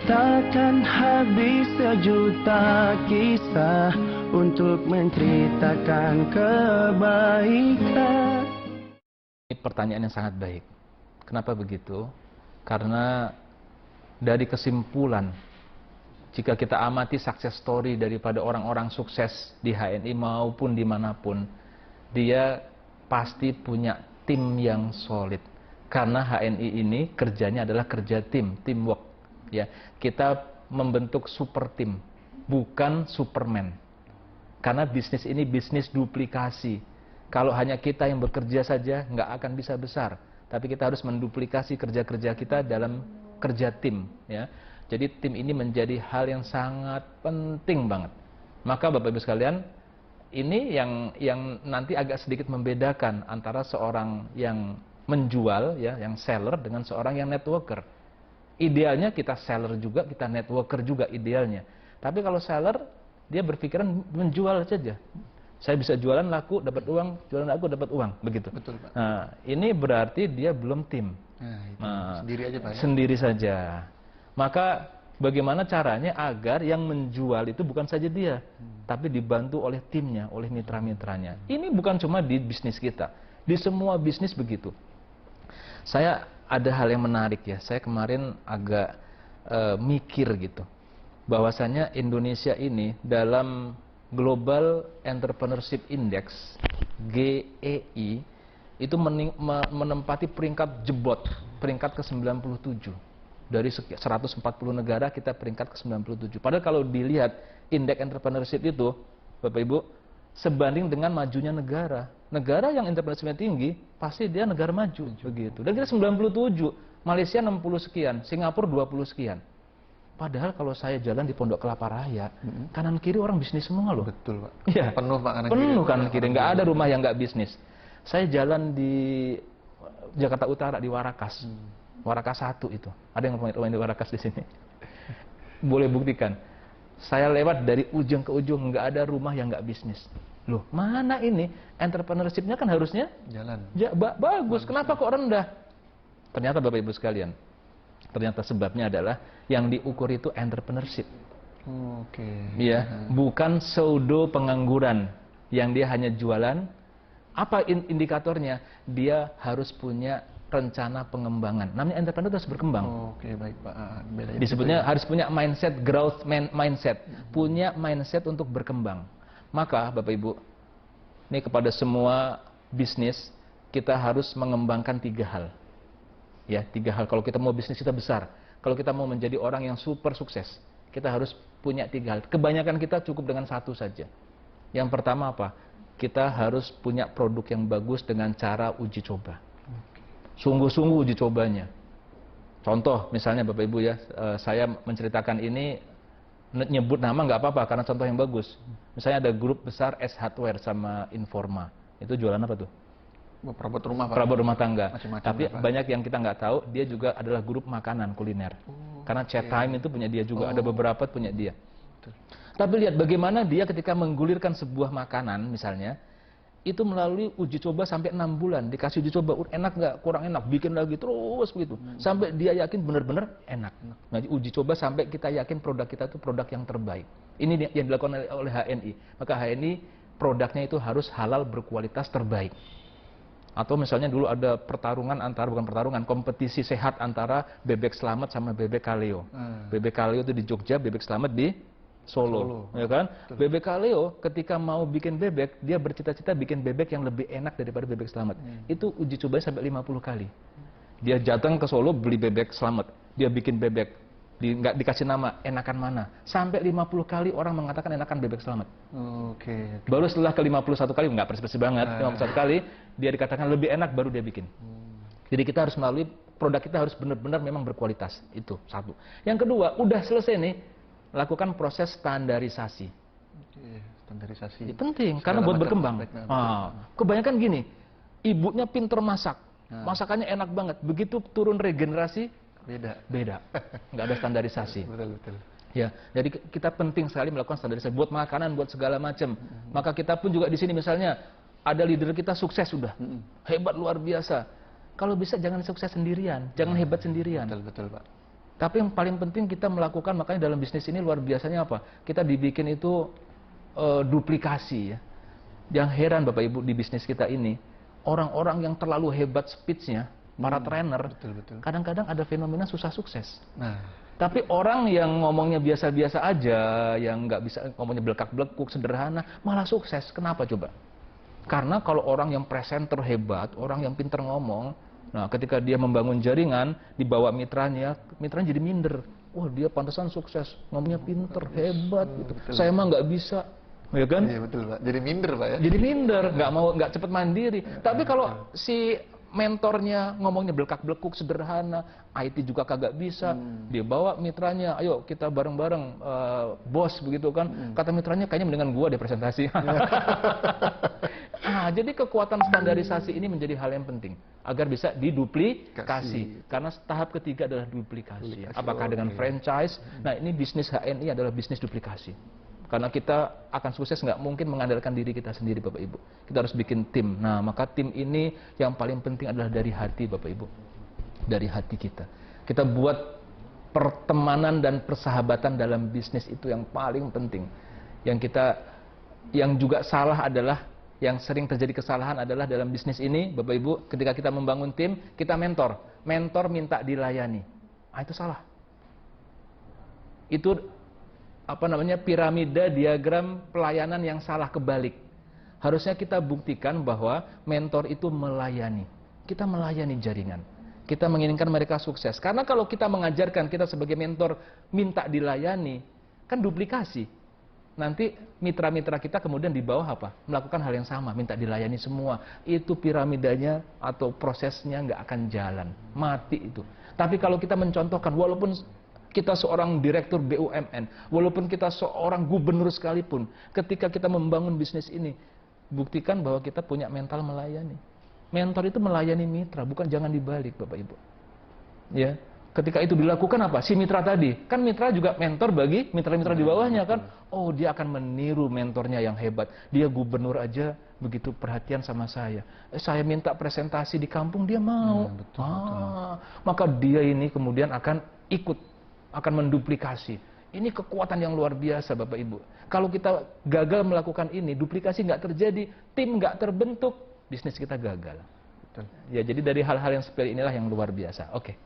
Takkan habis sejuta kisah untuk menceritakan kebaikan. Ini pertanyaan yang sangat baik. Kenapa begitu? Karena dari kesimpulan, jika kita amati success story daripada orang-orang sukses di HNI maupun dimanapun, dia pasti punya tim yang solid. Karena HNI ini kerjanya adalah kerja tim, teamwork. Ya, kita membentuk super tim, bukan superman. Karena bisnis ini bisnis duplikasi. Kalau hanya kita yang bekerja saja, nggak akan bisa besar. Tapi kita harus menduplikasi kerja-kerja kita dalam kerja tim. Ya. Jadi tim ini menjadi hal yang sangat penting banget. Maka Bapak Ibu sekalian, ini yang nanti agak sedikit membedakan antara seorang yang menjual, ya, yang seller, dengan seorang yang networker. Idealnya kita seller juga, kita networker juga idealnya. Tapi kalau seller, dia berpikiran menjual saja. Saya bisa jualan laku, dapat uang, jualan laku, dapat uang, begitu. Betul, Pak. Nah, ini berarti dia belum tim. Nah, sendiri aja, Pak. Ya? Sendiri saja. Maka bagaimana caranya agar yang menjual itu bukan saja dia, tapi dibantu oleh timnya, oleh mitra-mitranya. Ini bukan cuma di bisnis kita, di semua bisnis begitu. Saya ada hal yang menarik ya, saya kemarin agak mikir gitu, bahwasanya Indonesia ini dalam Global Entrepreneurship Index GEI itu menempati peringkat jebot, peringkat ke-97. Dari 140 negara kita peringkat ke-97. Padahal kalau dilihat indeks entrepreneurship itu, Bapak Ibu, sebanding dengan majunya negara. Negara yang entrepreneurship tinggi, pasti dia negara maju, begitu. Dan kita 97, Malaysia 60 sekian, Singapura 20 sekian. Padahal kalau saya jalan di Pondok Kelapa Raya, kanan kiri orang bisnis semua loh. Betul, Pak. Ya. Penuh, Pak, kanan kiri. Penuh kanan kiri, nggak ada rumah yang nggak bisnis. Saya jalan di Jakarta Utara di Warakas. Warakas 1 itu. Ada yang main di Warakas di sini. Boleh buktikan. Saya lewat dari ujung ke ujung, nggak ada rumah yang nggak bisnis. Loh, mana ini? Entrepreneurship-nya kan harusnya jalan. Ya, bagus. Kenapa kok rendah? Ternyata Bapak Ibu sekalian, ternyata sebabnya adalah yang diukur itu entrepreneurship. Oke. Ya, bukan pseudo pengangguran yang dia hanya jualan. Apa indikatornya? Dia harus punya rencana pengembangan. Namanya entrepreneur harus berkembang. Oke, baik, Pak. Disebutnya harus punya mindset, growth mindset. Punya mindset untuk berkembang. Maka Bapak Ibu, ini kepada semua bisnis, kita harus mengembangkan 3 hal. Ya, 3 hal. Kalau kita mau bisnis kita besar, kalau kita mau menjadi orang yang super sukses, kita harus punya 3 hal. Kebanyakan kita cukup dengan 1 saja. Yang pertama apa? Kita harus punya produk yang bagus dengan cara uji coba. Sungguh-sungguh uji cobanya. Contoh, misalnya Bapak Ibu ya, saya menceritakan ini, nyebut nama nggak apa-apa karena contoh yang bagus. Misalnya ada grup besar S Hardware sama Informa. Itu jualan apa tuh? Perabot rumah, Pak. Perabot rumah tangga. Ya, Tapi Pak. banyak yang kita nggak tahu, dia juga adalah grup makanan kuliner. Karena Chat Time itu punya dia juga, ada beberapa punya dia. Betul. Tapi lihat bagaimana dia ketika menggulirkan sebuah makanan misalnya, itu melalui uji coba sampai 6 bulan, dikasih uji coba, enak nggak, kurang enak, bikin lagi terus begitu, sampai dia yakin benar-benar enak. Nah, uji coba sampai kita yakin produk kita itu produk yang terbaik. Ini yang dilakukan oleh HNI. Maka HNI produknya itu harus halal, berkualitas, terbaik. Atau misalnya dulu ada pertarungan antara, bukan pertarungan, kompetisi sehat antara Bebek Slamet sama Bebek Kaleo. Bebek Kaleo itu di Jogja, Bebek Slamet di Solo. Ya kan? Bebek Kaleo ketika mau bikin bebek, dia bercita-cita bikin bebek yang lebih enak daripada Bebek Slamet. Itu uji coba sampai 50 kali. Dia datang ke Solo beli Bebek Slamet, dia bikin bebek, nggak dikasih nama, enakan mana. Sampai 50 kali orang mengatakan enakan Bebek Slamet. Oke. Baru setelah ke 51 kali, nggak persis banget, 51 kali dia dikatakan lebih enak, baru dia bikin. Jadi kita harus melalui produk kita harus benar-benar memang berkualitas. Itu satu. Yang kedua, udah selesai nih, lakukan proses standarisasi. Standarisasi. Penting, karena buat berkembang. Kebanyakan gini, ibunya pinter masak, masakannya enak banget. Begitu turun regenerasi, beda. Nggak ada standarisasi. Betul. Ya, jadi kita penting sekali melakukan standarisasi buat makanan, buat segala macam. Maka kita pun juga di sini misalnya ada leader kita sukses sudah, hebat luar biasa. Kalau bisa jangan sukses sendirian, jangan hebat sendirian. Betul, Pak. Tapi yang paling penting kita melakukan, makanya dalam bisnis ini luar biasanya apa? Kita dibikin itu duplikasi ya. Yang heran Bapak Ibu di bisnis kita ini, orang-orang yang terlalu hebat speech-nya, para trainer, Betul. kadang-kadang ada fenomena susah sukses. Nah, Tapi orang yang ngomongnya biasa-biasa aja, yang nggak bisa ngomongnya belekak-belekuk, sederhana, malah sukses. Kenapa coba? Karena kalau orang yang presenter hebat, orang yang pinter ngomong, nah ketika dia membangun jaringan, dibawa mitranya jadi minder. Wah, dia pantesan sukses, ngomongnya pinter, hebat gitu. Saya mah nggak bisa, ya kan? iya betul Pak. Jadi minder Pak ya. Jadi minder, nggak cepet mandiri. Tapi kalau si mentornya ngomongnya belekak-belekuk, sederhana, IT juga kagak bisa, dia bawa mitranya, ayo kita bareng-bareng, bos begitu kan. Kata mitranya kayaknya mendingan gua deh presentasi. Nah, jadi kekuatan standarisasi ini menjadi hal yang penting agar bisa diduplikasi. Karena tahap ketiga adalah duplikasi. Apakah dengan franchise? Nah, ini bisnis HNI adalah bisnis duplikasi. Karena kita akan sukses nggak mungkin mengandalkan diri kita sendiri Bapak Ibu. Kita harus bikin tim. Nah, maka tim ini yang paling penting adalah dari hati Bapak Ibu. Dari hati kita. Kita buat pertemanan dan persahabatan dalam bisnis itu yang paling penting. Yang juga salah adalah, yang sering terjadi kesalahan adalah dalam bisnis ini Bapak Ibu, ketika kita membangun tim, kita mentor minta dilayani. Ah, itu salah. Itu piramida diagram pelayanan yang salah kebalik. Harusnya kita buktikan bahwa mentor itu melayani. Kita melayani jaringan. Kita menginginkan mereka sukses. Karena kalau kita mengajarkan, kita sebagai mentor minta dilayani, kan duplikasi. Nanti mitra-mitra kita kemudian di bawah apa? Melakukan hal yang sama, minta dilayani semua. Itu piramidanya atau prosesnya nggak akan jalan. Mati itu. Tapi kalau kita mencontohkan, walaupun kita seorang direktur BUMN, walaupun kita seorang gubernur sekalipun, ketika kita membangun bisnis ini, buktikan bahwa kita punya mental melayani. Mentor itu melayani mitra, bukan jangan dibalik Bapak Ibu. Ya, ketika itu dilakukan apa? Si mitra tadi, kan mitra juga mentor bagi mitra-mitra di bawahnya kan. Oh, dia akan meniru mentornya yang hebat. Dia gubernur aja begitu perhatian sama saya. Saya minta presentasi di kampung, dia mau. Betul. Maka dia ini kemudian akan ikut, akan menduplikasi. Ini kekuatan yang luar biasa Bapak Ibu. Kalau kita gagal melakukan ini, duplikasi nggak terjadi, tim nggak terbentuk, bisnis kita gagal. Betul. Ya, jadi dari hal-hal yang seperti inilah yang luar biasa. Oke.